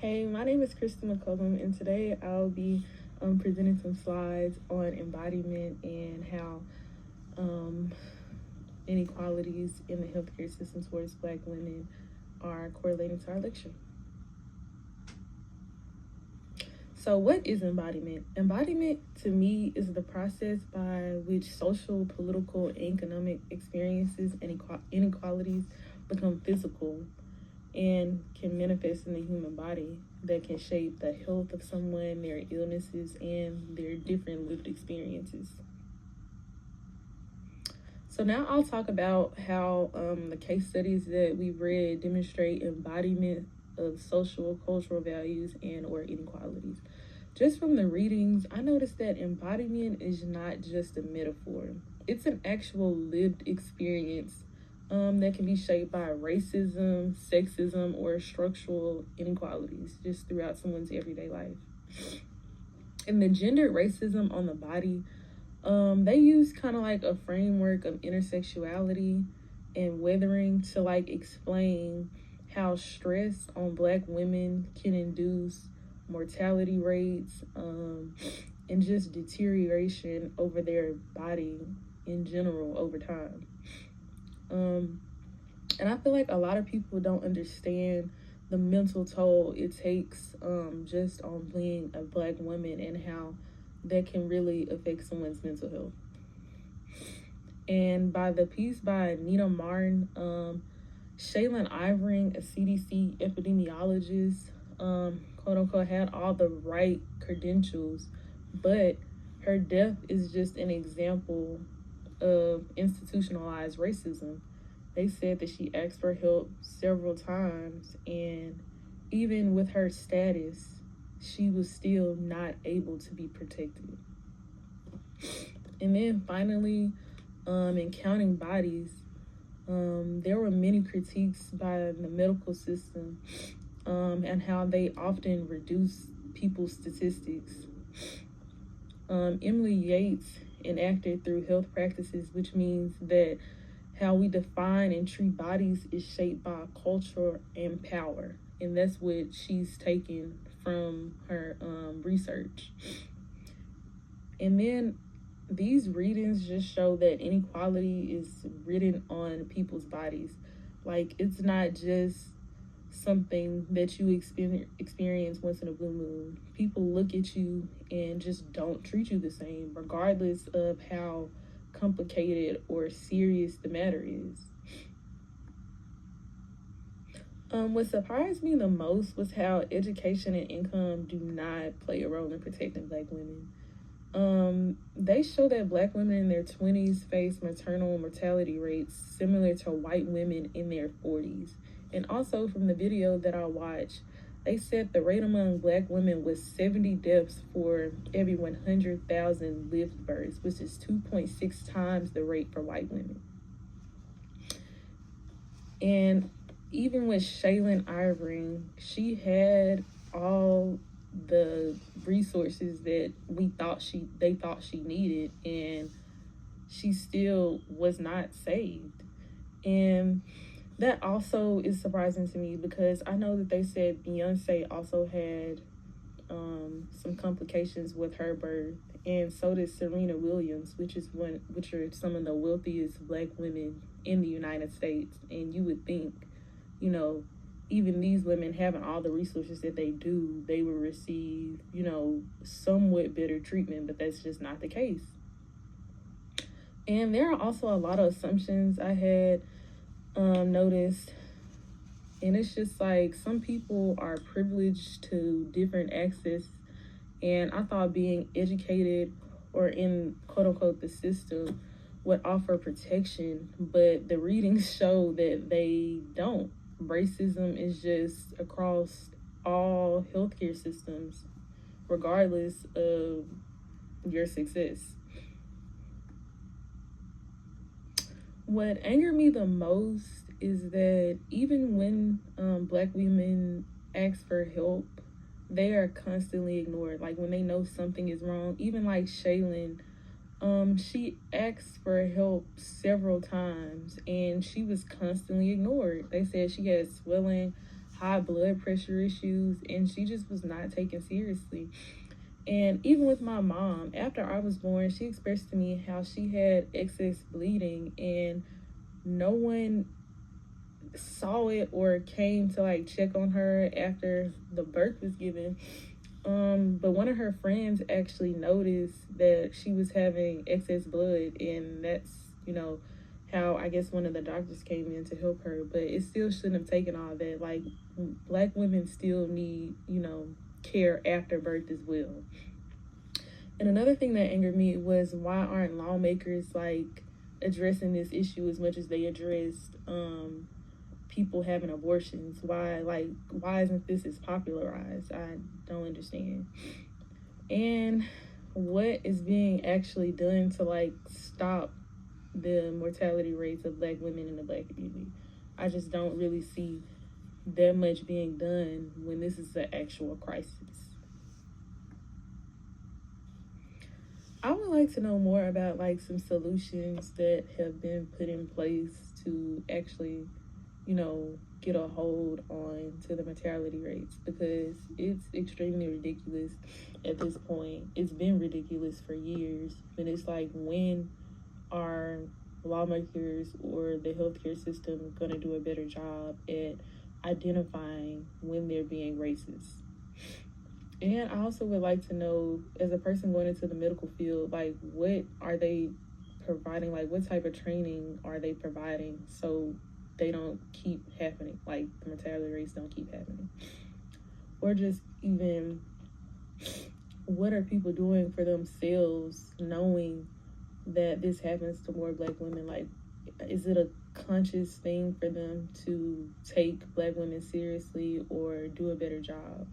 Hey, my name is Kristen McCullum, and today I'll be presenting some slides on embodiment and how um, inequalities in the healthcare system towards Black women are correlating to our lecture. So, what is embodiment? Embodiment, to me, is the process by which social, political, and economic experiences and inequalities become physical and can manifest in the human body that can shape the health of someone, their illnesses, and their different lived experiences. So now I'll talk about how the case studies that we've read demonstrate embodiment of social, cultural values and or inequalities. Just from the readings, I noticed that embodiment is not just a metaphor. It's an actual lived experience that can be shaped by racism, sexism, or structural inequalities just throughout someone's everyday life. And the gendered racism on the body, they use kind of like a framework of intersectionality and weathering to like explain how stress on Black women can induce mortality rates and just deterioration over their body in general over time. And I feel like a lot of people don't understand the mental toll it takes just on being a Black woman and how that can really affect someone's mental health. And by the piece by Nina Martin, Shaylin Ivering, a CDC epidemiologist, quote unquote, had all the right credentials, but her death is just an example of institutionalized racism. They said that she asked for help several times, and even with her status, she was still not able to be protected. And then finally, in counting bodies, there were many critiques by the medical system and how they often reduce people's statistics. Emily Yates enacted through health practices, which means that how we define and treat bodies is shaped by culture and power. And that's what she's taken from her research. And then these readings just show that inequality is written on people's bodies. Like, it's not just something that you experience once in a blue moon. People look at you and just don't treat you the same, regardless of how complicated or serious the matter is. What surprised me the most was how education and income do not play a role in protecting Black women. They show that Black women in their 20s face maternal mortality rates similar to white women in their 40s. And also from the video that I watched, they said the rate among Black women was 70 deaths for every 100,000 lived births, which is 2.6 times the rate for white women. And even with Shaylin Ivering, she had all the resources that they thought she needed, and she still was not saved. And that also is surprising to me because I know that they said Beyonce also had some complications with her birth, and so did Serena Williams, which are some of the wealthiest Black women in the United States. And you would think, even these women having all the resources that they do, they would receive, somewhat better treatment, but that's just not the case. And there are also a lot of assumptions I had noticed, and it's just like some people are privileged to different access, and I thought being educated or in quote unquote the system would offer protection, but the readings show that they don't. Racism is just across all healthcare systems, regardless of your success. What angered me the most is that even when Black women ask for help, they are constantly ignored. Like when they know something is wrong, even like Shaylin, she asked for help several times and she was constantly ignored. They said she had swelling, high blood pressure issues, and she just was not taken seriously. And even with my mom, after I was born, she expressed to me how she had excess bleeding, and no one saw it or came to like check on her after the birth was given. But one of her friends actually noticed that she was having excess blood, and that's, how I guess one of the doctors came in to help her. But it still shouldn't have taken all that. Like, Black women still need, care after birth as well. And another thing that angered me was, why aren't lawmakers like addressing this issue as much as they addressed people having abortions? Why isn't this as popularized? I don't understand. And what is being actually done to like stop the mortality rates of Black women in the Black community? I just don't really see that much being done when this is an actual crisis. I would like to know more about like some solutions that have been put in place to actually, get a hold on to the mortality rates, because it's extremely ridiculous at this point. It's been ridiculous for years, and it's like, when are lawmakers or the healthcare system going to do a better job at identifying when they're being racist? And I also would like to know, as a person going into the medical field, like, what are they providing? Like, what type of training are they providing so they don't keep happening? Like, the mortality rates don't keep happening. Or just even, what are people doing for themselves knowing that this happens to more Black women? Like, is it a conscious thing for them to take Black women seriously or do a better job?